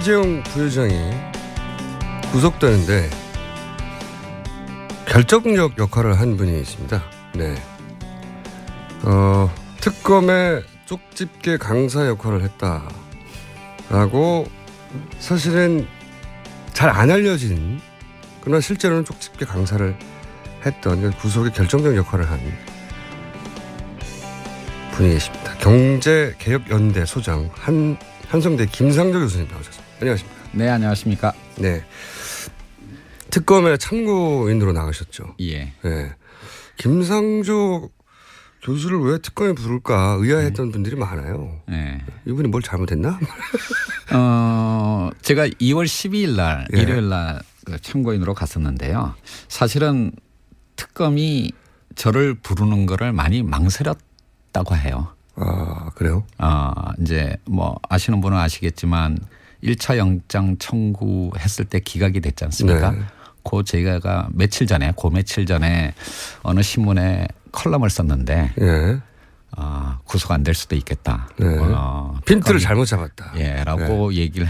이재용 부회장이 구속되는데 결정적 역할을 한 분이 있습니다. 네. 특검의 쪽집게 강사 역할을 했다라고 사실은 잘 안 알려진 그러나 실제로는 쪽집게 강사를 했던 구속의 결정적 역할을 한 분이 계십니다. 경제개혁연대 소장 한성대 김상조 교수님 나오셨습니다. 안녕하십니까? 네, 안녕하십니까? 네. 특검의 참고인으로 나가셨죠. 예. 네. 김상조 교수를 왜 특검에 부를까 의아했던 분들이 많아요. 네. 이분이 뭘 잘못했나? 제가 2월 12일 날 일요일 날 참고인으로 갔었는데요. 사실은 특검이 저를 부르는 거를 많이 망설였다고 해요. 아, 그래요? 이제 뭐 아시는 분은 아시겠지만 1차 영장 청구했을 때 기각이 됐지 않습니까? 네. 제가 며칠 전에 어느 신문에 컬럼을 썼는데 예. 구속 안 될 수도 있겠다. 네. 핀트를 잘못 잡았다. 예, 라고 얘기를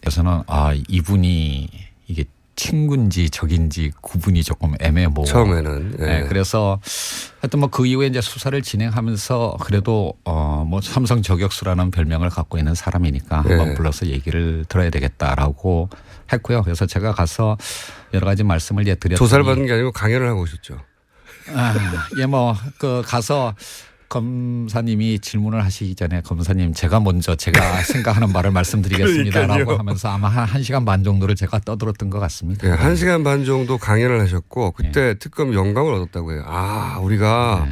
해서는 이분이 이게 친구인지 적인지 구분이 조금 애매모호. 처음에는. 예. 네, 그래서 하여튼 뭐 그 이후에 이제 수사를 진행하면서 그래도 뭐 삼성 저격수라는 별명을 갖고 있는 사람이니까 한번 불러서 얘기를 들어야 되겠다라고 했고요. 그래서 제가 가서 여러 가지 말씀을 드렸더니 조사를 받은 게 아니고 강연을 하고 오셨죠. 가서 검사님이 질문을 하시기 전에 검사님 제가 생각하는 말을 말씀드리겠습니다라고 하면서 아마 한 1시간 반 정도를 제가 떠들었던 것 같습니다. 네, 1시간 반 정도 강연을 하셨고 그때 특검이 영감을 얻었다고 해요. 우리가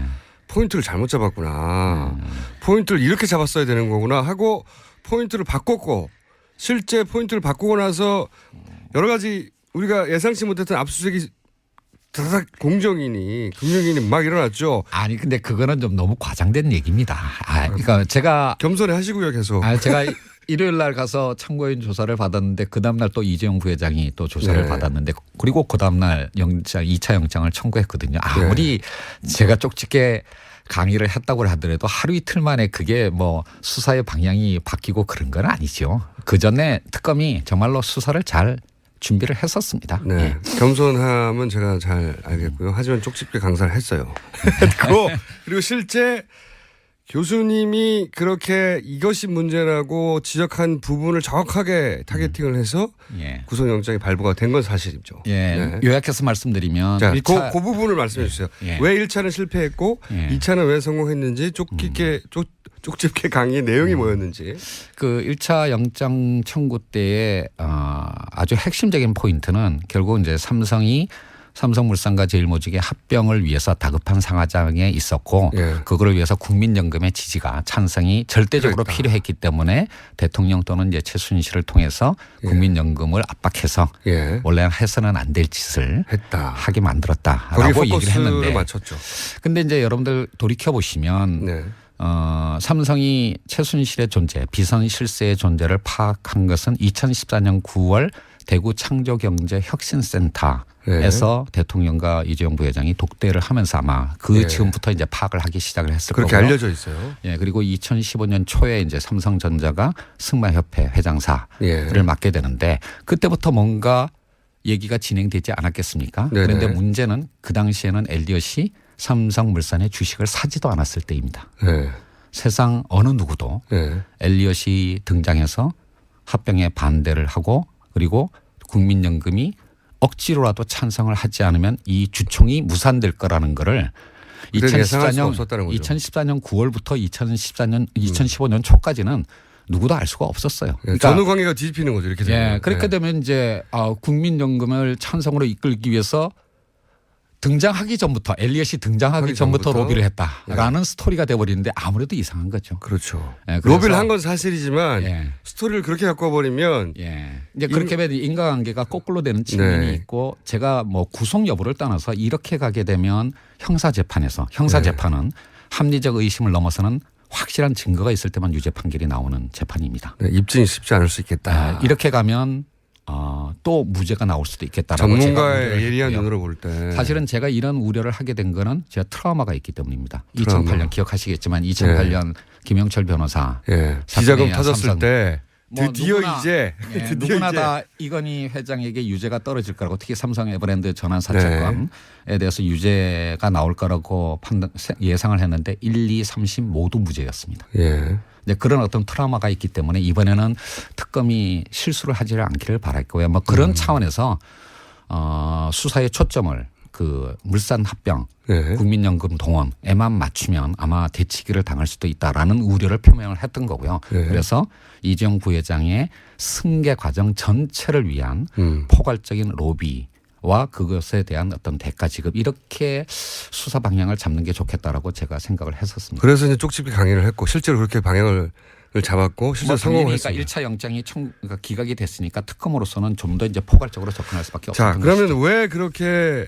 포인트를 잘못 잡았구나. 포인트를 이렇게 잡았어야 되는 거구나 하고 포인트를 바꿨고 실제 포인트를 바꾸고 나서 여러 가지 우리가 예상치 못했던 압수수색이 다닥 공정이니 금융인이 막 일어났죠. 아니 근데 그거는 좀 너무 과장된 얘기입니다. 그러니까 제가 겸손히 하시고요 계속. 제가 일요일 날 가서 참고인 조사를 받았는데 그 다음 날 또 이재용 부회장이 또 조사를 받았는데 그리고 그 다음 날 2차 영장을 청구했거든요. 아무리 제가 쪽집게 강의를 했다고 하더라도 하루 이틀 만에 그게 뭐 수사의 방향이 바뀌고 그런 건 아니죠. 그 전에 특검이 정말로 수사를 잘 준비를 했었습니다. 네. 겸손함은 제가 잘 알겠고요. 하지만 쪽집게 강사를 했어요. 그리고 실제 교수님이 그렇게 이것이 문제라고 지적한 부분을 정확하게 타겟팅을 해서 구속영장이 발부가 된 건 사실이죠. 네. 요약해서 말씀드리면 자, 그 부분을 말씀해 주세요. 왜 1차는 실패했고 2차는 왜 성공했는지 쪽집게 강의의 내용이 뭐였는지. 그 1차 영장 청구 때의 아주 핵심적인 포인트는 결국 이제 삼성물산과 제일모직의 합병을 위해서 다급한 상하장에 있었고 그거를 위해서 국민연금의 지지가 찬성이 절대적으로 필요했기 때문에 대통령 또는 이제 최순실을 통해서 국민연금을 압박해서 원래 해서는 안 될 짓을 하게 만들었다라고 얘기를 했는데. 맞췄죠. 근데 이제 여러분들 돌이켜 보시면 삼성이 최순실의 존재, 비선 실세의 존재를 파악한 것은 2014년 9월 대구 창조경제혁신센터에서 대통령과 이재용 부회장이 독대를 하면서 아마 즈음부터 이제 파악을 하기 시작을 했을 거고요. 그렇게 알려져 있어요. 그리고 2015년 초에 이제 삼성전자가 승마협회 회장사를 맡게 되는데 그때부터 뭔가 얘기가 진행되지 않았겠습니까? 그런데 문제는 그 당시에는 엘리엇이 삼성물산의 주식을 사지도 않았을 때입니다. 세상 어느 누구도 엘리엇이 등장해서 합병에 반대를 하고 그리고 국민연금이 억지로라도 찬성을 하지 않으면 이 주총이 무산될 거라는 거를 2014년 9월부터 2015년 초까지는 누구도 알 수가 없었어요. 그러니까 전후 관계가 뒤집히는 거죠. 이렇게 되면. 그렇게 되면 이제 국민연금을 찬성으로 이끌기 위해서 등장하기 전부터 엘리엇이 등장하기 전부터 로비를 했다라는 스토리가 돼버리는데 아무래도 이상한 거죠. 그렇죠. 로비를 한 건 사실이지만 스토리를 그렇게 갖고 와버리면 이제 그렇게 되면 인과관계가 거꾸로 되는 측면이 있고 제가 뭐 구속 여부를 떠나서 이렇게 가게 되면 형사재판은 합리적 의심을 넘어서는 확실한 증거가 있을 때만 유죄 판결이 나오는 재판입니다. 입증이 쉽지 않을 수 있겠다. 이렇게 가면 또 무죄가 나올 수도 있겠다라고 전문가의 예리한 눈으로 볼 때 사실은 제가 이런 우려를 하게 된 거는 제가 트라우마가 있기 때문입니다. 2008년 기억하시겠지만 2008년 김영철 변호사 기자금 터졌을 때 드디어 누구나, 이제 드디어 누구나 이제. 다 이건희 회장에게 유죄가 떨어질 거라고 특히 삼성 에버랜드 전환 사채건에 대해서 유죄가 나올 거라고 예상을 했는데 1, 2, 3심 모두 무죄였습니다. 예. 이제 그런 어떤 트라우마가 있기 때문에 이번에는 특검이 실수를 하지 않기를 바랄거고요. 뭐 그런 차원에서 수사의 초점을 그 물산 합병, 국민연금 동원에만 맞추면 아마 대치기를 당할 수도 있다라는 우려를 표명을 했던 거고요. 그래서 이재용 부회장의 승계 과정 전체를 위한 포괄적인 로비와 그것에 대한 어떤 대가 지급 이렇게 수사 방향을 잡는 게 좋겠다라고 제가 생각을 했었습니다. 그래서 이제 쪽집기 강의를 했고 실제로 그렇게 방향을 잡았고 실제로 성공을 했습니다. 1차 영장이 그러니까 기각이 됐으니까 특검으로서는 좀 더 이제 포괄적으로 접근할 수밖에 없습니다. 자, 그러면 왜 그렇게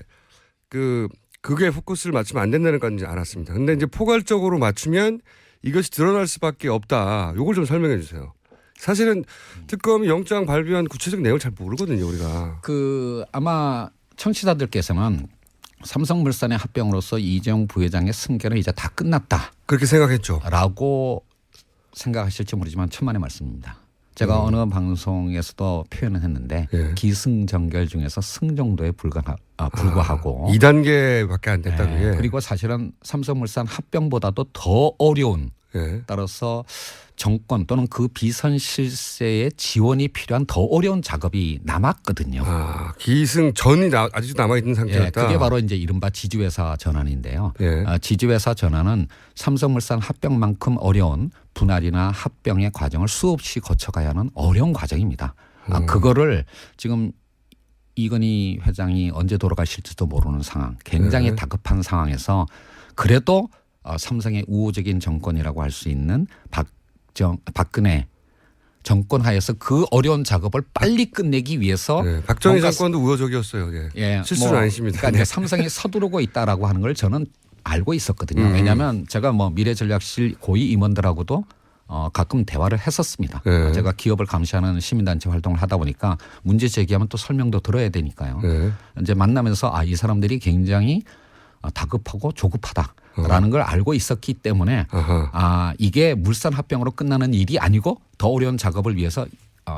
그게 포커스를 맞추면 안 된다는 건지 알았습니다. 근데 이제 포괄적으로 맞추면 이것이 드러날 수밖에 없다. 요걸 좀 설명해 주세요. 사실은 특검이 영장 발부한 구체적 내용을 잘 모르거든요, 우리가. 아마 청취자들께서는 삼성물산의 합병으로서 이재용 부회장의 승계는 이제 다 끝났다. 그렇게 생각했죠. 라고 생각하실지 모르지만 천만의 말씀입니다. 제가 어느 방송에서도 표현을 했는데 기승전결 중에서 승 정도에 불과하고 2단계밖에 안 됐다고요. 그리고 사실은 삼성물산 합병보다도 더 어려운 따라서 정권 또는 그 비선 실세의 지원이 필요한 더 어려운 작업이 남았거든요. 기승 전이 아직도 남아있는 상태였다. 그게 바로 이제 이른바 지주회사 전환인데요. 지주회사 전환은 삼성물산 합병만큼 어려운 분할이나 합병의 과정을 수없이 거쳐가야 하는 어려운 과정입니다. 그거를 지금 이건희 회장이 언제 돌아가실지도 모르는 상황, 굉장히 다급한 상황에서 그래도 삼성의 우호적인 정권이라고 할 수 있는 박근혜 정권 하에서 그 어려운 작업을 빨리 끝내기 위해서 박정희 정권도 우호적이었어요. 실수는 아니십니다. 그러니까 삼성이 서두르고 있다라고 하는 걸 저는 알고 있었거든요. 왜냐하면 제가 미래전략실 고위 임원들하고도 가끔 대화를 했었습니다. 제가 기업을 감시하는 시민단체 활동을 하다 보니까 문제 제기하면 또 설명도 들어야 되니까요. 이제 만나면서 이 사람들이 굉장히 다급하고 조급하다라는 걸 알고 있었기 때문에 이게 물산 합병으로 끝나는 일이 아니고 더 어려운 작업을 위해서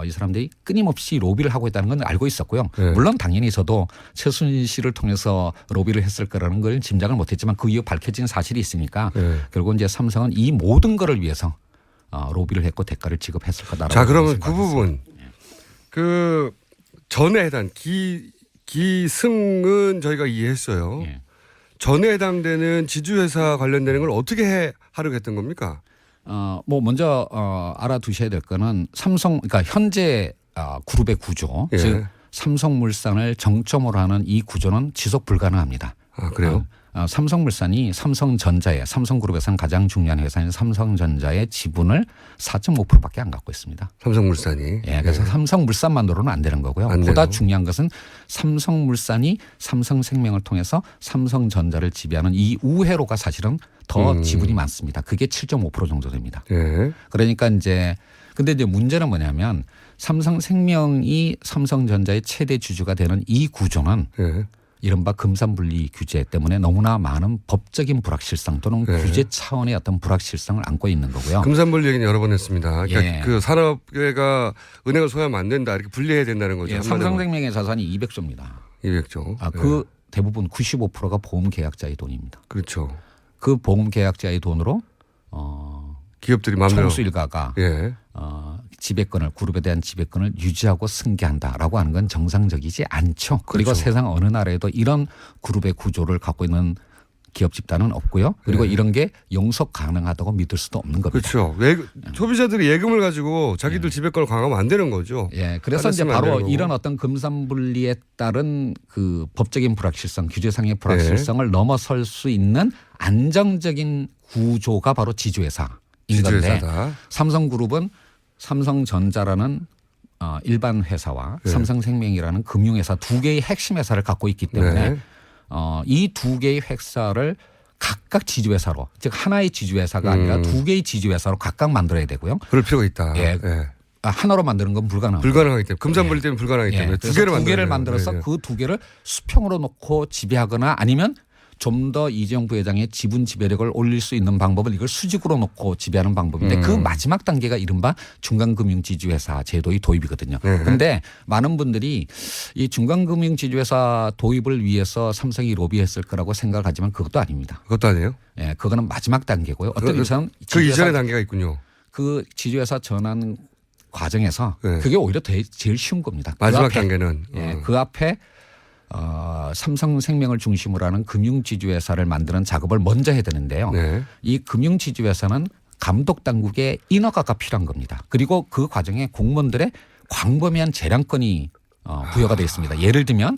이 사람들이 끊임없이 로비를 하고 있다는 건 알고 있었고요. 물론 당연히 저도 최순실을 통해서 로비를 했을 거라는 걸 짐작을 못했지만 그 이후 밝혀진 사실이 있으니까 결국 이제 삼성은 이 모든 거를 위해서 로비를 했고 대가를 지급했을 거다라고. 자, 그러면 그 부분 그 전에 해당 기승은 저희가 이해했어요. 전에 해당되는 지주회사 관련되는 걸 어떻게 하려고 했던 겁니까? 먼저 알아두셔야 될 거는 그러니까 현재 그룹의 구조, 즉 삼성물산을 정점으로 하는 이 구조는 지속 불가능합니다. 그래요? 삼성물산이 삼성그룹에서는 가장 중요한 회사인 삼성전자의 지분을 4.5%밖에 안 갖고 있습니다. 삼성물산이. 그래서 삼성물산만으로는 안 되는 거고요. 보다 중요한 것은 삼성물산이 삼성생명을 통해서 삼성전자를 지배하는 이 우회로가 사실은 더 지분이 많습니다. 그게 7.5% 정도 됩니다. 그러니까 근데 이제 문제는 뭐냐면 삼성생명이 삼성전자의 최대 주주가 되는 이 구조는 이른바 금산분리 규제 때문에 너무나 많은 법적인 불확실성 또는 규제 차원의 어떤 불확실성을 안고 있는 거고요. 금산분리 얘기는 여러 번 했습니다. 그러니까 그 산업계가 은행을 소유하면 안 된다 이렇게 분리해야 된다는 거죠. 삼성생명의 자산이 200조입니다. 200조. 그 대부분 95%가 보험 계약자의 돈입니다. 그렇죠. 그 보험 계약자의 돈으로 기업들이 마음대로 총수 일가가 지배권을 그룹에 대한 지배권을 유지하고 승계한다라고 하는 건 정상적이지 않죠. 그리고 세상 어느 나라에도 이런 그룹의 구조를 갖고 있는 기업 집단은 없고요. 그리고 이런 게 용서 가능하다고 믿을 수도 없는 겁니다. 그렇죠. 소비자들이 예금을 가지고 자기들 지배권을 강화하면 안 되는 거죠. 그래서 이제 바로 이런 어떤 금산분리에 따른 그 법적인 불확실성, 규제상의 불확실성을 넘어설 수 있는 안정적인 구조가 바로 지주회사인 건데 삼성그룹은 삼성전자라는 일반 회사와 삼성생명이라는 금융회사 두 개의 핵심 회사를 갖고 있기 때문에 이 두 개의 회사를 각각 지주회사로 즉 하나의 지주회사가 아니라 두 개의 지주회사로 각각 만들어야 되고요. 그럴 필요가 있다. 하나로 만드는 건 불가능하기 때문에 금산분리 때문에 불가능하기 때문에 두 개를 만들어서 그 두 개를 수평으로 놓고 지배하거나 아니면 좀 더 이재용 부회장의 지분 지배력을 올릴 수 있는 방법은 이걸 수직으로 놓고 지배하는 방법인데 그 마지막 단계가 이른바 중간금융지주회사 제도의 도입이거든요. 그런데 많은 분들이 이 중간금융지주회사 도입을 위해서 삼성이 로비했을 거라고 생각하지만 그것도 아닙니다. 그것도 아니에요? 예, 그거는 마지막 단계고요. 어떤 의미에서는 그 이전의 단계가 있군요. 그 지주회사 전환 과정에서 그게 오히려 제일 쉬운 겁니다. 마지막 그 앞에, 단계는. 예, 그 앞에 삼성생명을 중심으로 하는 금융지주회사를 만드는 작업을 먼저 해야 되는데요. 네. 이 금융지주회사는 감독당국의 인허가가 필요한 겁니다. 그리고 그 과정에 공무원들의 광범위한 재량권이 부여가 되어 있습니다. 예를 들면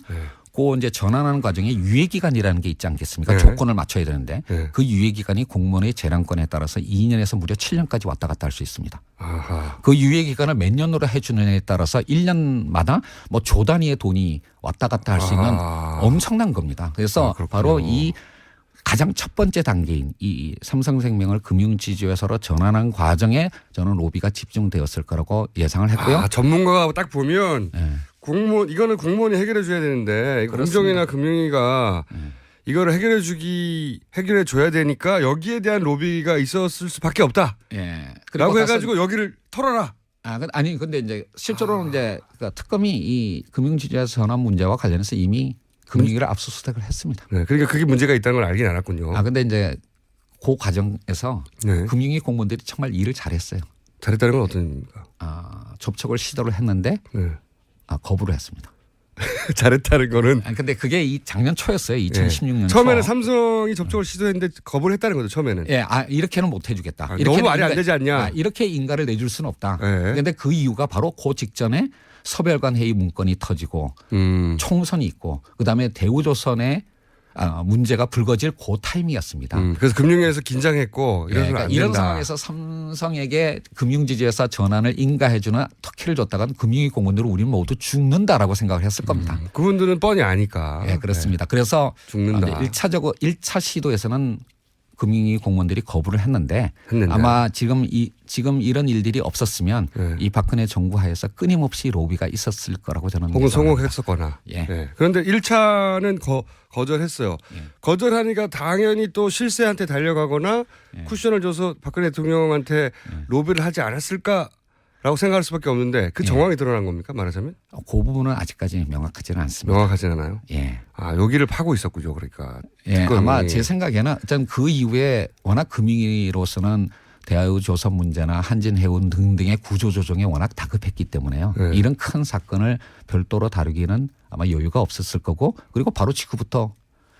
그 이제 전환하는 과정에 유예기간이라는 게 있지 않겠습니까? 조건을 맞춰야 되는데 그 유예기간이 공무원의 재량권에 따라서 2년에서 무려 7년까지 왔다 갔다 할 수 있습니다. 아하. 그 유예기간을 몇 년으로 해주느냐에 따라서 1년마다 뭐 조 단위의 돈이 왔다 갔다 할 수 있는 엄청난 겁니다. 그래서 바로 이 가장 첫 번째 단계인 이 삼성생명을 금융지주회사로 전환한 과정에 저는 로비가 집중되었을 거라고 예상을 했고요. 전문가가 딱 보면 공무원 이거는 공무원이 해결해 줘야 되는데 공정이나 금융위가 이거를 해결해 줘야 되니까 여기에 대한 로비가 있었을 수밖에 없다. 예. 라고 해가지고 여기를 털어라. 아니 근데 이제 실제로는 이제 특검이 이 금융지주회사 전환 문제와 관련해서 이미 금융위를 압수수색을 했습니다. 네, 그러니까 그게 문제가 있다는 걸 알긴 알았군요. 근데 이제 그 과정에서 금융위 공무원들이 정말 일을 잘했어요. 잘했다는 건 어떤 의미입니까? 접촉을 시도를 했는데 거부를 했습니다. 잘했다는 거는. 근데 그게 이 작년 초였어요. 2016년 처음에는 삼성이 접촉을 시도했는데 거부를 했다는 거죠. 처음에는. 예, 이렇게는 못 해주겠다. 너무 말이 안 되지 않냐. 이렇게 인가를 내줄 수는 없다. 그런데 그 이유가 바로 그 직전에 서별관 회의 문건이 터지고 총선이 있고 그다음에 대우조선의 문제가 불거질 그 타임이었습니다. 그래서 금융위에서 긴장했고 그러니까 이런 상황에서 삼성에게 금융지주회사 전환을 인가해주는 터키를 줬다간 금융위 공무원들은 우리는 모두 죽는다라고 생각을 했을 겁니다. 그분들은 뻔히 아니까. 네, 그렇습니다. 그래서 죽는다. 1차 시도에서는 금융위 공무원들이 거부를 했는데 아마 지금 이런 일들이 없었으면 이 박근혜 정부 하에서 끊임없이 로비가 있었을 거라고 저는 혹은 성공했었거나. 예. 그런데 1차는 거절했어요. 거절하니까 당연히 또 실세한테 달려가거나 쿠션을 줘서 박근혜 대통령한테 로비를 하지 않았을까라고 생각할 수밖에 없는데 그 정황이 드러난 겁니까 말하자면? 그 부분은 아직까지 명확하지는 않습니다. 명확하진 않아요? 예. 여기를 파고 있었군요. 그러니까. 예. 아마 제 생각에는 일단 그 이후에 워낙 금융위로서는 대우조선 문제나 한진해운 등등의 구조조정에 워낙 다급했기 때문에요. 이런 큰 사건을 별도로 다루기는 아마 여유가 없었을 거고 그리고 바로 직후부터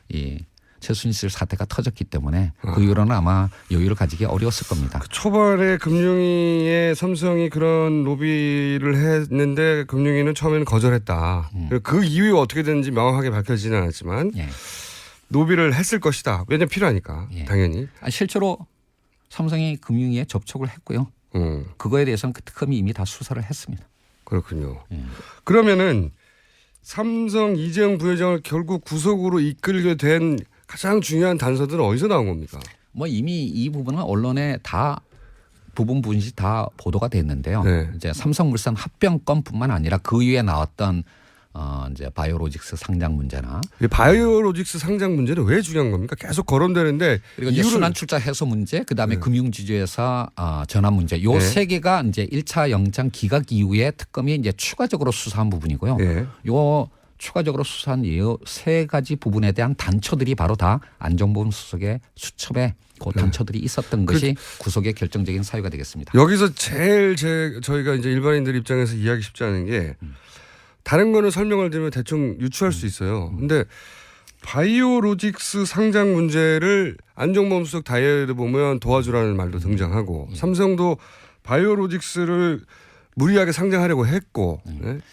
이 최순실 사태가 터졌기 때문에 그 이후로는 아마 여유를 가지기 어려웠을 겁니다. 초반에 금융위에 삼성이 그런 로비를 했는데 금융위는 처음에는 거절했다. 그 이후에 어떻게 됐는지 명확하게 밝혀지는 않았지만 로비를 했을 것이다. 왜냐하면 필요하니까 당연히. 실제로 삼성이 금융위에 접촉을 했고요. 그거에 대해서는 그 특검이 이미 다 수사를 했습니다. 그렇군요. 그러면은 삼성 이재용 부회장을 결국 구속으로 이끌게 된 가장 중요한 단서들은 어디서 나온 겁니까? 뭐 이미 이 부분은 언론에 다 부분씩 다 보도가 됐는데요. 이제 삼성물산 합병건뿐만 아니라 그 위에 나왔던 이제 바이오로직스 상장 문제나 바이오로직스 상장 문제는 왜 중요한 겁니까? 계속 거론되는데 그리고 이제 순환 출자 해소 문제, 그다음에 금융지주회사 전환 문제, 요 세 개가 이제 1차 영장 기각 이후에 특검이 이제 추가적으로 수사한 부분이고요. 요 추가적으로 수사한 이 세 가지 부분에 대한 단초들이 바로 다 안종범 수석의 수첩에 그 단초들이 있었던 것이 구속의 결정적인 사유가 되겠습니다. 여기서 제일 저희가 이제 일반인들 입장에서 이해하기 쉽지 않은 게 다른 거는 설명을 드리면 대충 유추할 수 있어요. 근데 바이오로직스 상장 문제를 안종범 수석 다이어리를 보면 도와주라는 말도 등장하고 삼성도 바이오로직스를 무리하게 상장하려고 했고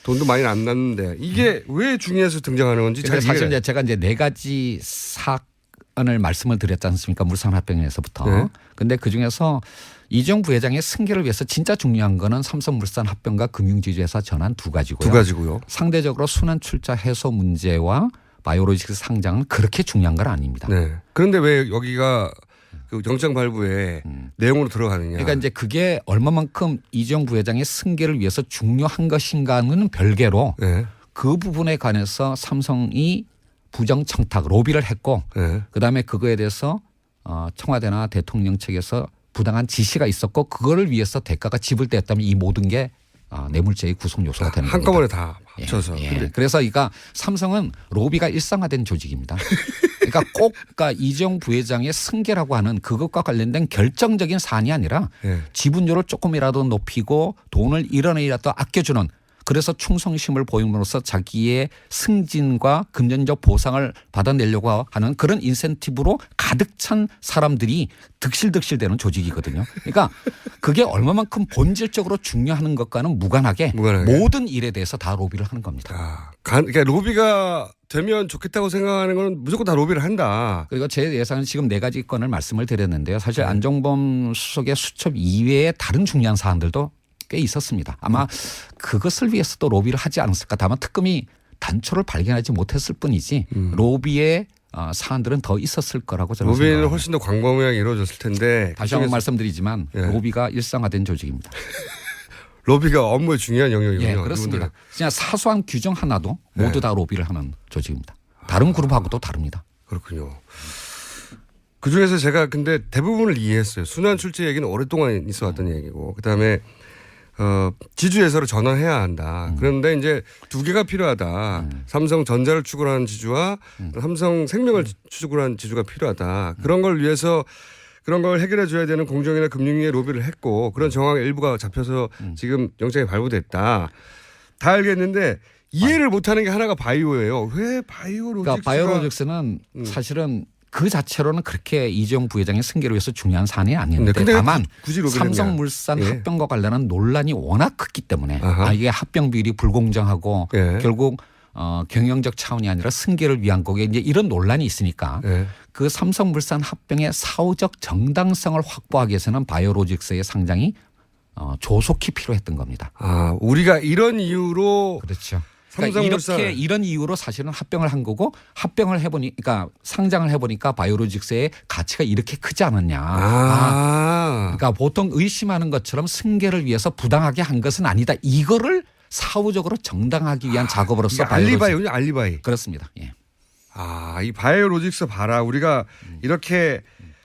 돈도 많이 안 났는데 이게 왜 중요해서 등장하는 건지 잘 사실 이제 제가 이제 네 가지 사건을 말씀을 드렸지 않습니까? 물산 합병에서부터. 그런데 그 중에서 이재용 부회장의 승계를 위해서 진짜 중요한 거는 삼성물산 합병과 금융지주회사 전환 두 가지고요. 상대적으로 순환 출자 해소 문제와 바이오로직스 상장은 그렇게 중요한 건 아닙니다. 그런데 왜 여기가 그 영장 발부에 내용으로 들어가느냐. 그러니까 이제 그게 얼마만큼 이재용 부회장의 승계를 위해서 중요한 것인가는 별개로 그 부분에 관해서 삼성이 부정청탁 로비를 했고 네. 그다음에 그거에 대해서 청와대나 대통령 측에서 부당한 지시가 있었고 그거를 위해서 대가가 지불됐다면 이 모든 게 뇌물죄의 구성 요소가 되는 겁니다. 한꺼번에 다 합쳐서. 예. 그래서 그러니까 삼성은 로비가 일상화된 조직입니다. 그러니까 꼭 그러니까 이재용 부회장의 승계라고 하는 그것과 관련된 결정적인 사안이 아니라 예. 지분율을 조금이라도 높이고 돈을 1원이라도 아껴주는 그래서 충성심을 보임으로써 자기의 승진과 금전적 보상을 받아내려고 하는 그런 인센티브로 가득 찬 사람들이 득실득실되는 조직이거든요. 그러니까 그게 얼마만큼 본질적으로 중요한 것과는 무관하게 모든 일에 대해서 다 로비를 하는 겁니다. 그러니까 로비가 되면 좋겠다고 생각하는 건 무조건 다 로비를 한다. 그리고 제 예상은 지금 4가지 건을 말씀을 드렸는데요. 사실 안종범 수석의 수첩 이외에 다른 중요한 사안들도 꽤 있었습니다. 아마 그것을 위해서도 로비를 하지 않았을까. 다만 특검이 단초를 발견하지 못했을 뿐이지 로비의 사안들은 더 있었을 거라고 저는 로비는 생각합니다. 훨씬 더 광범위하게 이루어졌을 텐데. 다시 한번 말씀드리지만 로비가 일상화된 조직입니다. 로비가 업무에 중요한 영역이군요. 예, 그렇습니다. 그냥 사소한 규정 하나도 모두 다 로비를 하는 조직입니다. 다른 그룹하고도 다릅니다. 그렇군요. 그중에서 제가 근데 대부분을 이해했어요. 순환 출제 얘기는 오랫동안 있어왔던 얘기고 그다음에 지주회사로 전환해야 한다. 그런데 이제 두 개가 필요하다. 삼성전자를 추구하는 지주와 삼성생명을 추구하는 지주가 필요하다. 그런 걸 위해서 그런 걸 해결해 줘야 되는 공정이나 금융위에 로비를 했고 그런 정황의 일부가 잡혀서 지금 영장이 발부됐다. 다 알겠는데 이해를 못하는 게 하나가 바이오예요. 왜 바이오로직스가. 그러니까 바이오로직스는 사실은 그 자체로는 그렇게 이재용 부회장의 승계를 위해서 중요한 사안이 아니었는데 다만 삼성물산 합병과 관련한 논란이 워낙 컸기 때문에 이게 합병 비율이 불공정하고 결국 경영적 차원이 아니라 승계를 위한 거게 이제 이런 논란이 있으니까 그 삼성물산 합병의 사후적 정당성을 확보하기 위해서는 바이오로직스의 상장이 조속히 필요했던 겁니다. 우리가 이런 이유로 그렇죠. 그러니까 이렇게 이런 이유로 사실은 합병을 한 거고 합병을 해보니까 상장을 해보니까 바이오로직스의 가치가 이렇게 크지 않았냐. 그러니까 보통 의심하는 것처럼 승계를 위해서 부당하게 한 것은 아니다. 이거를 사후적으로 정당하기 위한 작업으로서 알리바이군요. 알리바이. 그렇습니다. 예. 이 바이오로직스 봐라. 우리가 이렇게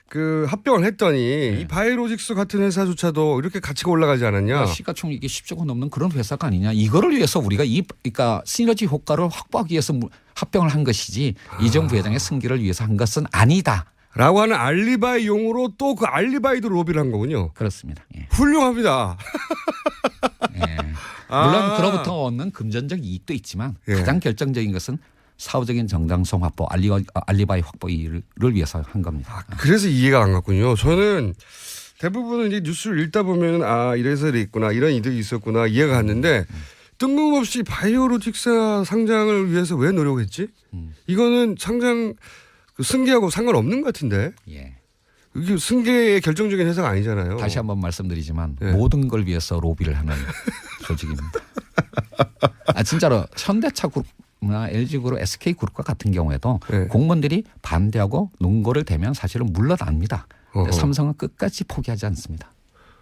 그 합병을 했더니 이 바이오로직스 같은 회사조차도 이렇게 가치가 올라가지 않았냐. 시가총액이 10조가 넘는 그런 회사가 아니냐. 이거를 위해서 우리가 그러니까 시너지 효과를 확보하기 위해서 합병을 한 것이지 이재용 부회장의 승계를 위해서 한 것은 아니다. 라고 하는 알리바이 용으로 또 그 알리바이도 로비를 한 거군요. 그렇습니다. 예. 훌륭합니다. 예. 물론 그로부터 얻는 금전적 이익도 있지만 가장 결정적인 것은 사후적인 정당성 확보, 알리바이 확보를 위해서 한 겁니다. 그래서 이해가 안 갔군요. 저는 대부분은 이제 뉴스를 읽다 보면 이래서 있구나, 이런 이득이 있었구나 이해가 갔는데 뜬금없이 바이오로직스 상장을 위해서 왜 노력했지? 이거는 상장 승계하고 상관없는 것 같은데. 예. 이게 승계의 결정적인 회사가 아니잖아요. 다시 한번 말씀드리지만 모든 걸 위해서 로비를 하는 조직입니다. 진짜로 현대차 그룹이나 LG그룹, SK그룹과 같은 경우에도 공무원들이 반대하고 논거를 대면 사실은 물러납니다. 삼성은 끝까지 포기하지 않습니다.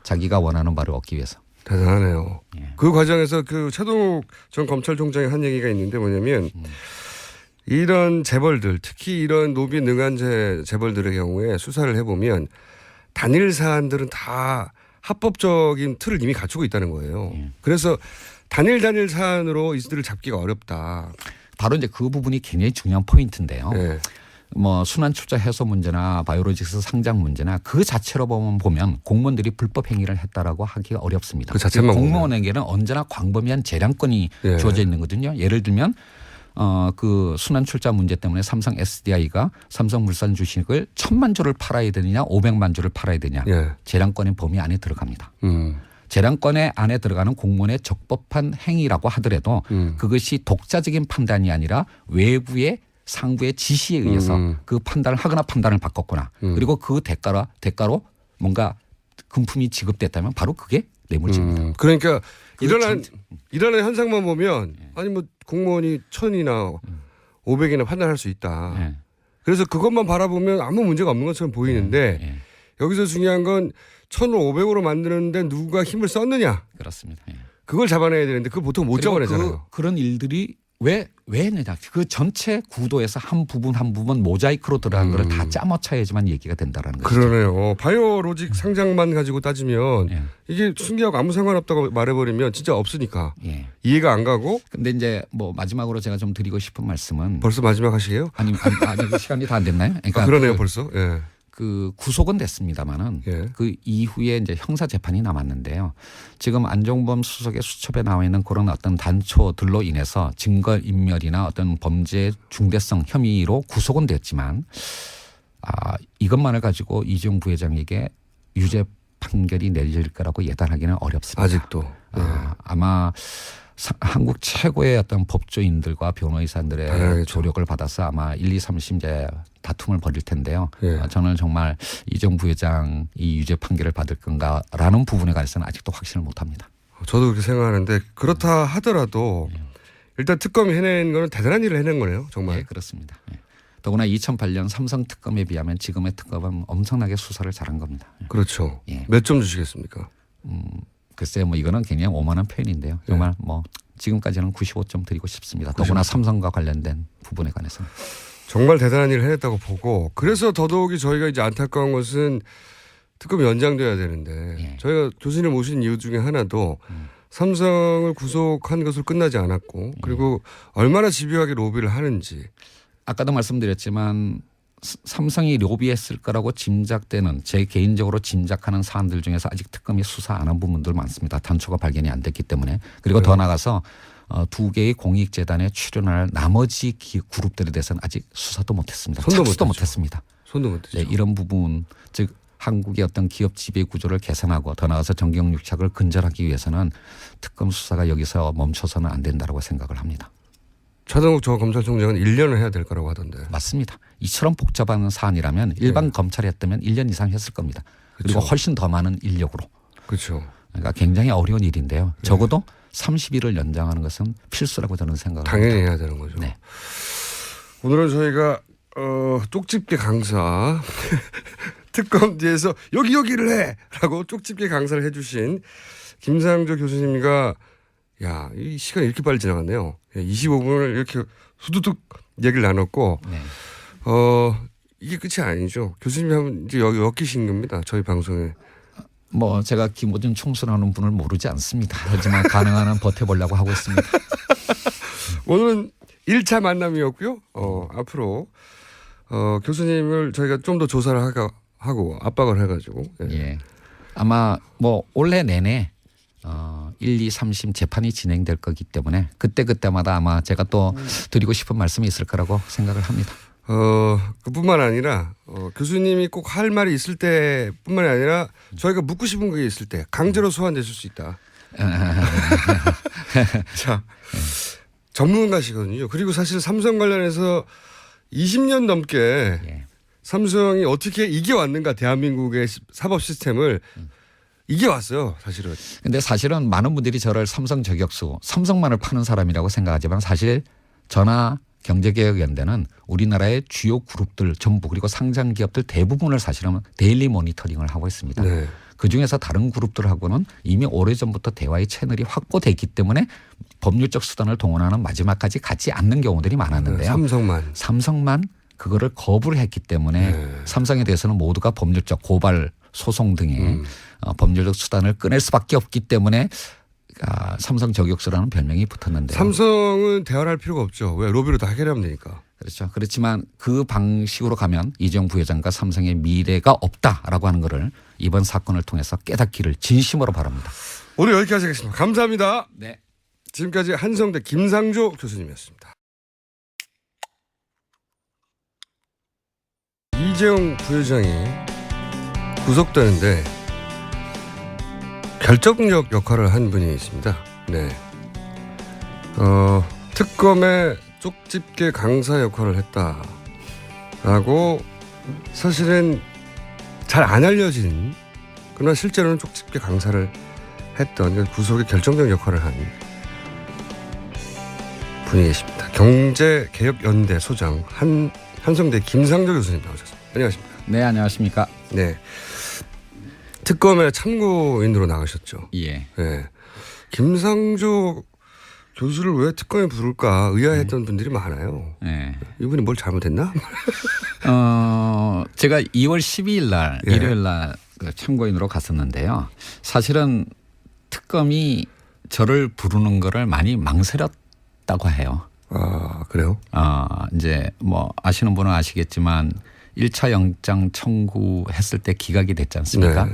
자기가 원하는 바를 얻기 위해서. 대단하네요. 그 과정에서 그 최동욱 전 검찰총장이 한 얘기가 있는데 뭐냐면 이런 재벌들 특히 이런 로비에 능한 재벌들의 경우에 수사를 해보면 단일 사안들은 다 합법적인 틀을 이미 갖추고 있다는 거예요. 그래서 단일 사안으로 이들을 잡기가 어렵다. 바로 이제 그 부분이 굉장히 중요한 포인트인데요. 뭐 순환 출자 해소 문제나 바이오로직스 상장 문제나 그 자체로 보면 공무원들이 불법 행위를 했다라고 하기가 어렵습니다. 그 자체만 공무원에게는 언제나 광범위한 재량권이 주어져 있는 거거든요. 예를 들면 그 순환 출자 문제 때문에 삼성 SDI가 삼성물산 주식을 1,000만 주를 팔아야 되느냐 500만 주를 팔아야 되느냐 재량권의 범위 안에 들어갑니다. 재량권의 안에 들어가는 공무원의 적법한 행위라고 하더라도 그것이 독자적인 판단이 아니라 외부의 상부의 지시에 의해서 그 판단을 하거나 판단을 바꿨거나 그리고 그 대가로 뭔가 금품이 지급됐다면 바로 그게 뇌물죄입니다. 그러니까 일어난 현상만 보면 아니 뭐 공무원이 1,000이나 500이나 판단할 수 있다. 그래서 그것만 바라보면 아무 문제가 없는 것처럼 보이는데 여기서 중요한 건 1,000을 500으로 만드는데 누가 힘을 썼느냐. 그렇습니다. 그걸 잡아내야 되는데 그걸 보통 못 잡아내잖아요. 그런 일들이 왜 했느냐. 그 전체 구도에서 한 부분 모자이크로 들어간 거를 다 짜맞춰야지만 얘기가 된다라는 거죠. 그러네요. 바이오로직 상장만 가지고 따지면 예. 이게 승계하고 아무 상관없다고 말해버리면 진짜 없으니까 예. 이해가 안 가고. 근데 이제 뭐 마지막으로 제가 좀 드리고 싶은 말씀은 벌써 마지막 하시게요? 아니 시간이 다 안 됐나요? 그러니까 그러네요 벌써. 예. 그 구속은 됐습니다만은 예. 그 이후에 이제 형사 재판이 남았는데요. 지금 안종범 수석의 수첩에 나와 있는 그런 어떤 단초들로 인해서 증거 인멸이나 어떤 범죄 중대성 혐의로 구속은 됐지만 이것만을 가지고 이재용 부회장에게 유죄 판결이 내릴 거라고 예단하기는 어렵습니다. 아직도. 예. 아마 한국 최고의 어떤 법조인들과 변호사들의 당연하겠죠. 조력을 받아서 아마 1, 2, 3심 이제 다툼을 벌일 텐데요. 예. 저는 정말 이재용 부회장이 유죄 판결을 받을 건가라는 부분에 관해서는 아직도 확신을 못합니다. 저도 그렇게 생각하는데 그렇다 하더라도 일단 특검이 해낸 거는 대단한 일을 해낸 거네요. 정말. 네, 그렇습니다. 예. 더구나 2008년 삼성 특검에 비하면 지금의 특검은 엄청나게 수사를 잘한 겁니다. 그렇죠. 예. 몇 점 주시겠습니까? 글쎄요, 뭐 이거는 그냥 오만한 표현인데요. 정말 뭐 지금까지는 95점 드리고 싶습니다. 더구나 삼성과 관련된 부분에 관해서는. 정말 대단한 일을 해냈다고 보고 그래서 더더욱이 저희가 이제 안타까운 것은 특검이 연장돼야 되는데 예. 저희가 교수님을 모신 이유 중에 하나도 삼성을 구속한 것으로 끝나지 않았고 그리고 얼마나 집요하게 로비를 하는지. 아까도 말씀드렸지만 삼성이 로비했을 거라고 짐작되는 제 개인적으로 짐작하는 사안들 중에서 아직 특검이 수사 안 한 부분들 많습니다. 단초가 발견이 안 됐기 때문에. 그리고 더 나가서 두 개의 공익재단에 출연할 나머지 그룹들에 대해서는 아직 수사도 못했습니다. 착수도 못했습니다. 손도 못했죠. 네, 이런 부분 즉 한국의 어떤 기업 지배 구조를 개선하고 더 나아가서 정경유착을 근절하기 위해서는 특검 수사가 여기서 멈춰서는 안 된다고 생각을 합니다. 차동욱 저 검찰총장은 1년을 해야 될 거라고 하던데. 맞습니다. 이처럼 복잡한 사안이라면 일반 검찰이 했다면 1년 이상 했을 겁니다. 그리고 그렇죠. 훨씬 더 많은 인력으로. 그렇죠. 그러니까 굉장히 어려운 일인데요. 적어도 30일을 연장하는 것은 필수라고 저는 생각합니다. 당연히 해야 되는 거죠. 네. 오늘은 저희가 쪽집게 강사 특검 뒤에서 여기를 해라고 쪽집게 강사를 해주신 김상조 교수님과 이 시간이 이렇게 빨리 지나갔네요. 25분을 이렇게 후두둑 얘기를 나눴고 네. 이게 끝이 아니죠. 교수님이 한번 이제 여기 엮이신 겁니다. 저희 방송에. 뭐 제가 김호준 총수라는 분을 모르지 않습니다. 하지만 가능한 한 버텨보려고 하고 있습니다. 오늘은 1차 만남이었고요. 앞으로 교수님을 저희가 좀 더 조사를 하고 압박을 해가지고. 예. 아마 뭐 올해 내내 1, 2, 3심 재판이 진행될 거기 때문에 그때마다 아마 제가 또 드리고 싶은 말씀이 있을 거라고 생각을 합니다. 그뿐만 아니라 교수님이 꼭 할 말이 있을 때뿐만이 아니라 저희가 묻고 싶은 게 있을 때 강제로 소환되실 수 있다. 자, 전문가시거든요. 그리고 사실 삼성 관련해서 20년 넘게 삼성이 어떻게 이겨왔는가 대한민국의 사법 시스템을 이겨왔어요. 사실은. 근데 사실은 많은 분들이 저를 삼성 저격수, 삼성만을 파는 사람이라고 생각하지만 사실 저나 경제개혁연대는 우리나라의 주요 그룹들 전부 그리고 상장 기업들 대부분을 사실은 데일리 모니터링을 하고 있습니다. 네. 그중에서 다른 그룹들하고는 이미 오래전부터 대화의 채널이 확보됐기 때문에 법률적 수단을 동원하는 마지막까지 가지 않는 경우들이 많았는데요. 삼성만 그거를 거부를 했기 때문에 삼성에 대해서는 모두가 법률적 고발 소송 등의 법률적 수단을 꺼낼 수밖에 없기 때문에 삼성 저격수라는 별명이 붙었는데요. 삼성은 대화를 할 필요가 없죠. 왜 로비로 다 해결하면 되니까. 그렇죠. 그렇지만 그 방식으로 가면 이재용 부회장과 삼성의 미래가 없다라고 하는 것을 이번 사건을 통해서 깨닫기를 진심으로 바랍니다. 오늘 여기까지 하겠습니다. 감사합니다. 네. 지금까지 한성대 김상조 교수님이었습니다. 이재용 부회장이 구속되는데 결정적 역할을 한 분이 있습니다. 네. 특검의 쪽집게 강사 역할을 했다라고 사실은 잘 안 알려진 그러나 실제로는 쪽집게 강사를 했던 구속의 결정적 역할을 한 분이 계십니다. 경제개혁연대 소장 한성대 김상조 교수님 나오셨습니다. 안녕하십니까? 네, 안녕하십니까? 네. 특검의 참고인으로 나가셨죠. 예. 네. 김상조 교수를 왜 특검에 부를까 의아했던 분들이 많아요. 네. 이분이 뭘 잘못했나? 제가 2월 12일 날 일요일 날 참고인으로 갔었는데요. 사실은 특검이 저를 부르는 거를 많이 망설였다고 해요. 아, 그래요? 이제 뭐 아시는 분은 아시겠지만 1차 영장 청구했을 때 기각이 됐지 않습니까? 네.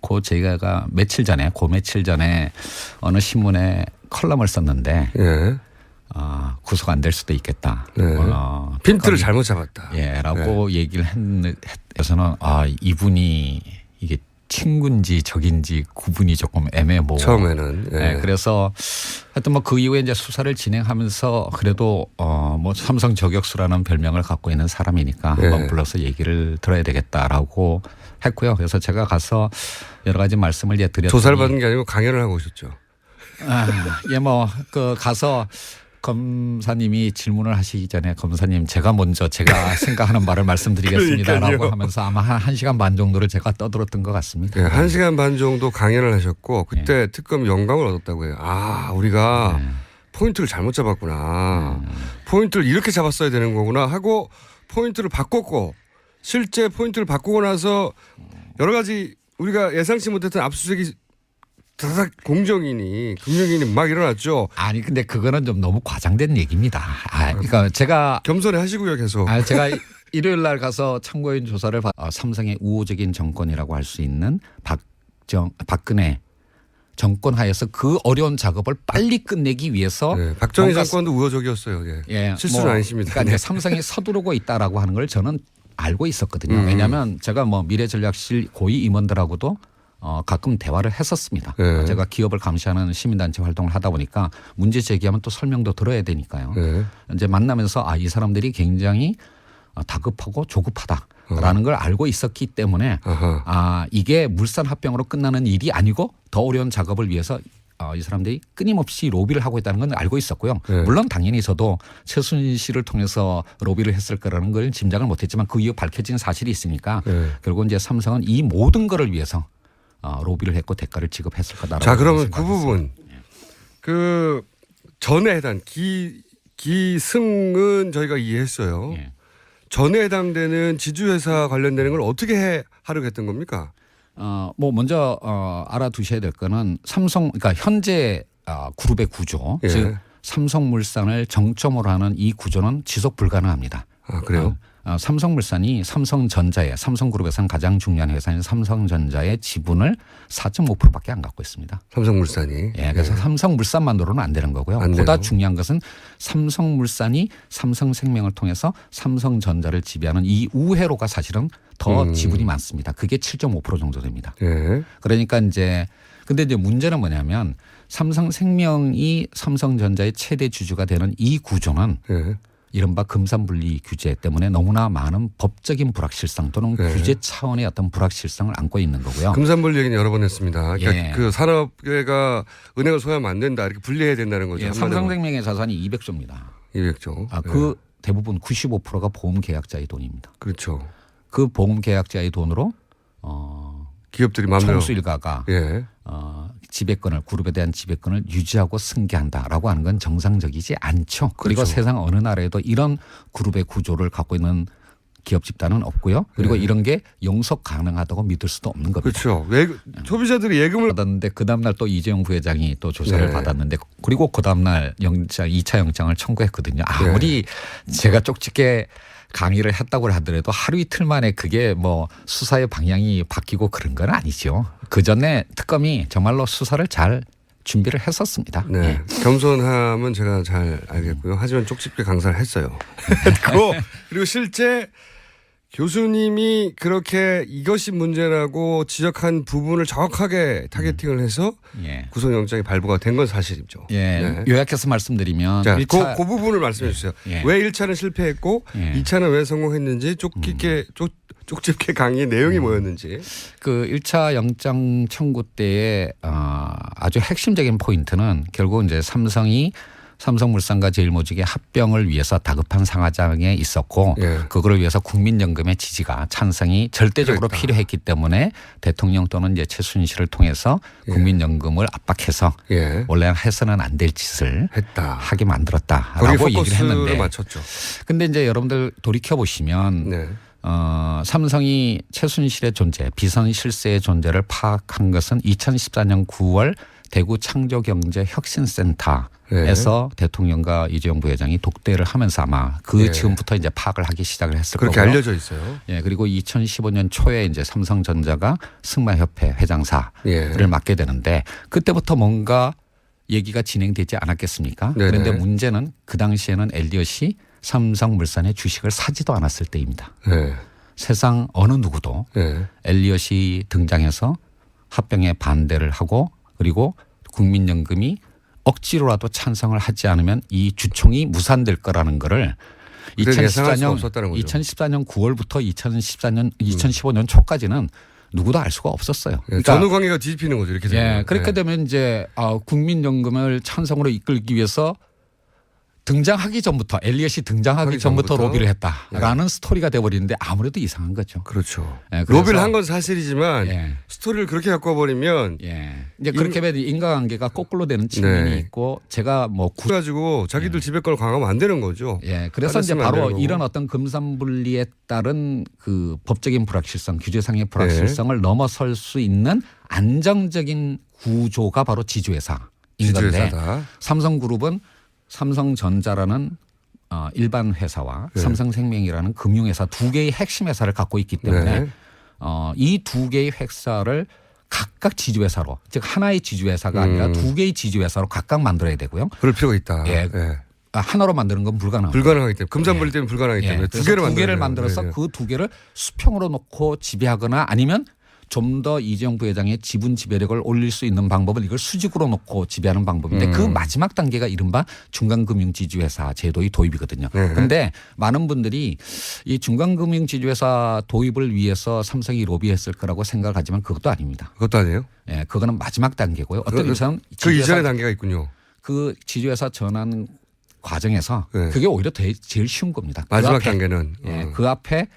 그 제가 며칠 전에 어느 신문에 컬럼을 썼는데 예. 구속 안 될 수도 있겠다. 네. 핀트를 잘못 잡았다. 예, 라고 얘기를 해서는 이분이 이게 친구인지 적인지 구분이 조금 애매모호. 처음에는. 예. 네, 그래서 하여튼 뭐 그 이후에 이제 수사를 진행하면서 그래도 뭐 삼성 저격수라는 별명을 갖고 있는 사람이니까 한번 불러서 얘기를 들어야 되겠다라고 했고요. 그래서 제가 가서 여러 가지 말씀을 드렸더니 조사를 받은 게 아니고 강연을 하고 오셨죠. 예, 뭐 가서 검사님이 질문을 하시기 전에 검사님 제가 먼저 제가 생각하는 말을 말씀드리겠습니다라고 하면서 아마 한 1시간 반 정도를 제가 떠들었던 것 같습니다. 네, 1시간 반 정도 강연을 하셨고 그때 특검 영감을 얻었다고 해요. 우리가 포인트를 잘못 잡았구나. 포인트를 이렇게 잡았어야 되는 거구나 하고 포인트를 바꿨고 실제 포인트를 바꾸고 나서 여러 가지 우리가 예상치 못했던 압수수색이 다닥 공정이니 금융인이 막 일어났죠. 아니 근데 그거는 좀 너무 과장된 얘기입니다. 그러니까 제가 겸손히 하시고요 계속. 제가 일요일 날 가서 참고인 조사를 삼성의 우호적인 정권이라고 할 수 있는 박근혜 정권 하에서 그 어려운 작업을 빨리 끝내기 위해서 박정희 정권도 우호적이었어요. 실수는 아니십니다. 그러니까 이제 삼성이 서두르고 있다라고 하는 걸 저는 알고 있었거든요. 왜냐하면 제가 뭐 미래전략실 고위 임원들하고도 가끔 대화를 했었습니다. 제가 기업을 감시하는 시민단체 활동을 하다 보니까 문제 제기하면 또 설명도 들어야 되니까요. 이제 만나면서 이 사람들이 굉장히 다급하고 조급하다라는 걸 알고 있었기 때문에 이게 물산 합병으로 끝나는 일이 아니고 더 어려운 작업을 위해서 이 사람들이 끊임없이 로비를 하고 있다는 건 알고 있었고요. 물론 당연히 저도 최순실을 통해서 로비를 했을 거라는 걸 짐작을 못했지만 그 이후 밝혀진 사실이 있으니까 결국 이제 삼성은 이 모든 거를 위해서 로비를 했고 대가를 지급했을 거다라고. 자, 그러면 그 부분 그 전에 해당 기승은 저희가 이해했어요. 전에 해당되는 지주회사 관련되는 걸 어떻게 하려고 했던 겁니까? 뭐 먼저 알아두셔야 될 거는 삼성 그러니까 현재 그룹의 구조 즉 삼성물산을 정점으로 하는 이 구조는 지속 불가능합니다. 그래요? 삼성물산이 삼성그룹에서는 가장 중요한 회사인 삼성전자의 지분을 4.5%밖에 안 갖고 있습니다. 삼성물산이. 그래서 삼성물산만으로는 안 되는 거고요. 보다 중요한 것은 삼성물산이 삼성생명을 통해서 삼성전자를 지배하는 이 우회로가 사실은 더 지분이 많습니다. 그게 7.5% 정도 됩니다. 그러니까 근데 이제 문제는 뭐냐면 삼성생명이 삼성전자의 최대 주주가 되는 이 구조는 이른바 금산분리 규제 때문에 너무나 많은 법적인 불확실성 또는 규제 차원의 어떤 불확실성을 안고 있는 거고요. 금산분리 얘기는 여러 번 했습니다. 그러니까 그 산업계가 은행을 소유하면 안 된다 이렇게 분리해야 된다는 거죠. 삼성생명의 자산이 200조입니다. 200조. 그 대부분 95%가 보험 계약자의 돈입니다. 그렇죠. 그 보험 계약자의 돈으로 기업들이 마음대로 총수 일가가 지배권을 그룹에 대한 지배권을 유지하고 승계한다라고 하는 건 정상적이지 않죠. 그리고 세상 어느 나라에도 이런 그룹의 구조를 갖고 있는 기업 집단은 없고요. 그리고 이런 게 용서 가능하다고 믿을 수도 없는 겁니다. 그렇죠. 소비자들이 예금을 받았는데 그 다음 날 또 이재용 부회장이 또 조사를 받았는데 그리고 그 다음 날 2차 영장을 청구했거든요. 아무리 제가 쪽집게 강의를 했다고 하더라도 하루 이틀 만에 그게 뭐 수사의 방향이 바뀌고 그런 건 아니죠. 그 전에 특검이 정말로 수사를 잘 준비를 했었습니다. 겸손함은 제가 잘 알겠고요. 하지만 쪽집게 강사를 했어요. 그리고 실제 교수님이 그렇게 이것이 문제라고 지적한 부분을 정확하게 타겟팅을 해서 구속영장이 발부가 된 건 사실이죠. 요약해서 말씀드리면 그 부분을 말씀해 주세요. 왜 1차는 실패했고 2차는 왜 성공했는지 쪽집게 강의의 내용이 뭐였는지. 그 1차 영장 청구 때의 아주 핵심적인 포인트는 결국 이제 삼성이 삼성물산과 제일모직의 합병을 위해서 다급한 상하장에 있었고 그거를 위해서 국민연금의 지지가 찬성이 절대적으로 필요했기 때문에 대통령 또는 이제 최순실을 통해서 국민연금을 압박해서 원래 해서는 안 될 짓을 하게 만들었다라고 얘기를 했는데 맞췄죠. 근데 이제 여러분들 돌이켜 보시면 삼성이 최순실의 존재, 비선 실세의 존재를 파악한 것은 2014년 9월 대구 창조경제혁신센터에서 대통령과 이재용 부회장이 독대를 하면서 아마 그 즈음부터 이제 파악을 하기 시작을 했을 거고요. 그렇게 알려져 있어요. 그리고 2015년 초에 이제 삼성전자가 승마협회 회장사를 맡게 되는데 그때부터 뭔가 얘기가 진행되지 않았겠습니까? 그런데 문제는 그 당시에는 엘리엇이 삼성물산의 주식을 사지도 않았을 때입니다. 세상 어느 누구도 엘리엇이 등장해서 합병에 반대를 하고 그리고 국민연금이 억지로라도 찬성을 하지 않으면 이 주총이 무산될 거라는 거를 2014년 9월부터 2015년 초까지는 누구도 알 수가 없었어요. 그러니까 전후 관계가 뒤집히는 거죠. 이렇게 되면. 그렇게 되면 이제 국민연금을 찬성으로 이끌기 위해서 등장하기 전부터 엘리엇이 등장하기 전부터 로비를 했다라는 스토리가 돼버리는데 아무래도 이상한 거죠. 그렇죠. 로비를 한 건 사실이지만 스토리를 그렇게 바꿔버리면 이제 그렇게 되면 인과관계가 거꾸로 되는 측면이 있고 제가 뭐 그래가지고 자기들 지배권을 강화하면 안 되는 거죠. 그래서 이제 바로 이런 어떤 금산분리에 따른 그 법적인 불확실성, 규제상의 불확실성을 넘어설 수 있는 안정적인 구조가 바로 지주회사인 건데 삼성그룹은 삼성전자라는 일반 회사와 삼성생명이라는 금융회사 두 개의 핵심 회사를 갖고 있기 때문에 이 두 개의 회사를 각각 지주회사로 즉 하나의 지주회사가 아니라 두 개의 지주회사로 각각 만들어야 되고요. 그럴 필요가 있다. 하나로 만드는 건 불가능합니다. 불가능하기 때문에 금산분리 때문에 불가능하기 때문에 두 개를 만들어서 그 두 개를 수평으로 놓고 지배하거나 아니면 좀 더 이재용 부회장의 지분 지배력을 올릴 수 있는 방법은 이걸 수직으로 놓고 지배하는 방법인데 그 마지막 단계가 이른바 중간금융지주회사 제도의 도입이거든요. 그런데 많은 분들이 이 중간금융지주회사 도입을 위해서 삼성이 로비했을 거라고 생각하지만 그것도 아닙니다. 그것도 아니에요? 그거는 마지막 단계고요. 어떤 의사는 그 이전의 단계가 있군요. 그 지주회사 전환 과정에서 그게 오히려 제일 쉬운 겁니다. 마지막 단계는 그 앞에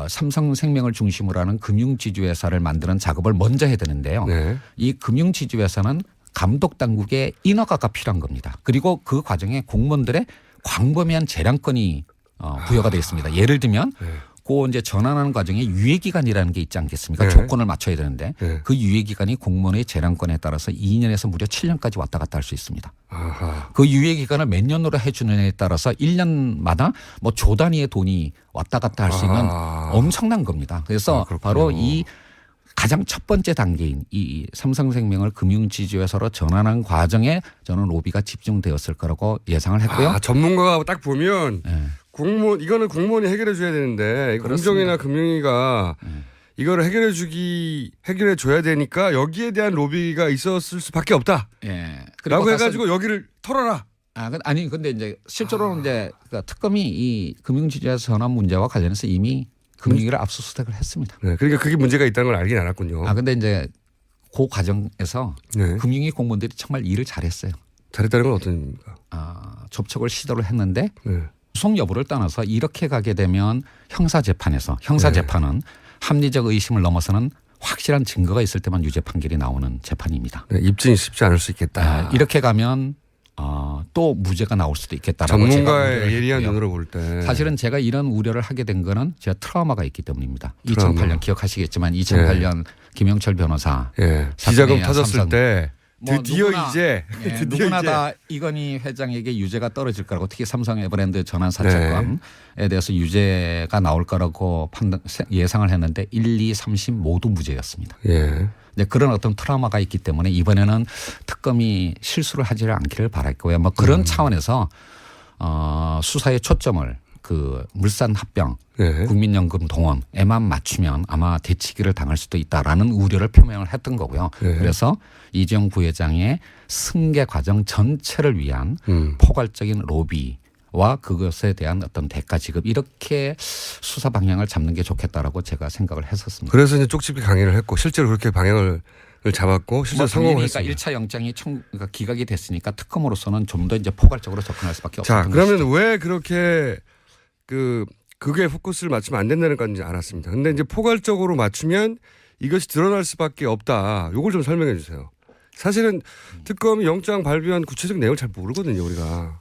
삼성생명을 중심으로 하는 금융지주회사를 만드는 작업을 먼저 해야 되는데요. 이 금융지주회사는 감독당국의 인허가가 필요한 겁니다. 그리고 그 과정에 공무원들의 광범위한 재량권이 부여가 되어 있습니다. 예를 들면 그 이제 전환하는 과정에 유예기간이라는 게 있지 않겠습니까? 조건을 맞춰야 되는데 그 유예기간이 공무원의 재량권에 따라서 2년에서 무려 7년까지 왔다 갔다 할 수 있습니다. 그 유예기간을 몇 년으로 해주느냐에 따라서 1년마다 뭐 조 단위의 돈이 왔다 갔다 할 수 있는 엄청난 겁니다. 그래서 바로 이 가장 첫 번째 단계인 이 삼성생명을 금융지주회사로 전환한 과정에 저는 로비가 집중되었을 거라고 예상을 했고요. 전문가가 딱 보면 공무원 이거는 공무원이 해결해 줘야 되는데 공정이나 금융위가 이거를 해결해 줘야 되니까 여기에 대한 로비가 있었을 수밖에 없다. 라고 해가지고 여기를 털어라. 아니 근데 이제 실제로는 이제 그러니까 특검이 이 금융지주회사 전환 문제와 관련해서 이미 금융위를 압수수색을 했습니다. 그러니까 그게 문제가 있다는 걸 알긴 알았군요. 근데 이제 그 과정에서 금융위 공무원들이 정말 일을 잘했어요. 잘했다는 건 어떤 의미입니까? 접촉을 시도를 했는데 소송 여부를 떠나서 이렇게 가게 되면 형사재판은 합리적 의심을 넘어서는 확실한 증거가 있을 때만 유죄 판결이 나오는 재판입니다. 입증이 쉽지 않을 수 있겠다. 이렇게 가면 또 무죄가 나올 수도 있겠다라고 전문가의 예리한 눈으로 볼 때 사실은 제가 이런 우려를 하게 된 거는 제가 트라우마가 있기 때문입니다. 2008년 기억하시겠지만 2008년 김영철 변호사 기자금 터졌을 때 드디어 누구나 다 이건희 회장에게 유죄가 떨어질 거라고 특히 삼성 에버랜드 전환 사채권에 대해서 유죄가 나올 거라고 예상을 했는데 1, 2, 3심 모두 무죄였습니다. 그런 어떤 트라우마가 있기 때문에 이번에는 특검이 실수를 하지를 않기를 바랄 거예요. 뭐 그런 차원에서 수사의 초점을 그 물산 합병, 국민연금 동원에만 맞추면 아마 대치기를 당할 수도 있다라는 우려를 표명을 했던 거고요. 그래서 이재용 부회장의 승계 과정 전체를 위한 포괄적인 로비와 그것에 대한 어떤 대가 지급 이렇게 수사 방향을 잡는 게 좋겠다라고 제가 생각을 했었습니다. 그래서 이제 쪽집기 강의를 했고 실제로 그렇게 방향을 잡았고 실제 성공했습니다. 그러니까 1차 영장이 그러니까 기각이 됐으니까 특검으로서는 좀 더 이제 포괄적으로 접근할 수밖에 없었던 자, 그러면 것이죠. 왜 그렇게 그게 포커스를 맞추면 안 된다는 건지 알았습니다. 근데 이제 포괄적으로 맞추면 이것이 드러날 수밖에 없다. 요걸 좀 설명해 주세요. 사실은 특검이 영장 발부한 구체적 내용을 잘 모르거든요, 우리가.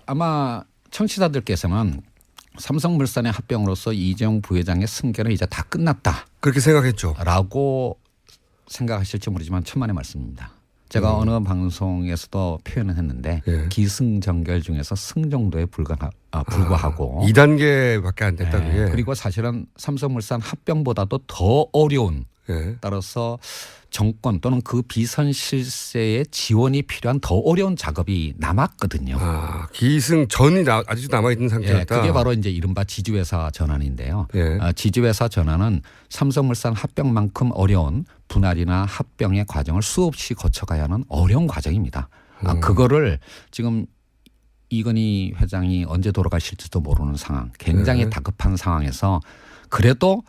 아마 청취자들께서는 삼성물산의 합병으로서 이재용 부회장의 승계는 이제 다 끝났다. 그렇게 생각했죠. 라고 생각하실지 모르지만 천만의 말씀입니다. 제가 어느 방송에서도 표현을 했는데 기승전결 중에서 승 정도에 불과하고 2단계밖에 안 됐다. 그게. 그리고 사실은 삼성물산 합병보다도 더 어려운 따라서 정권 또는 그 비선 실세의 지원이 필요한 더 어려운 작업이 남았거든요. 기승 전이 아직도 남아있는 상태였다. 그게 바로 이제 이른바 지주회사 전환인데요. 지주회사 전환은 삼성물산 합병만큼 어려운 분할이나 합병의 과정을 수없이 거쳐가야 하는 어려운 과정입니다. 그거를 지금 이건희 회장이 언제 돌아가실지도 모르는 상황, 굉장히 다급한 상황에서 그래도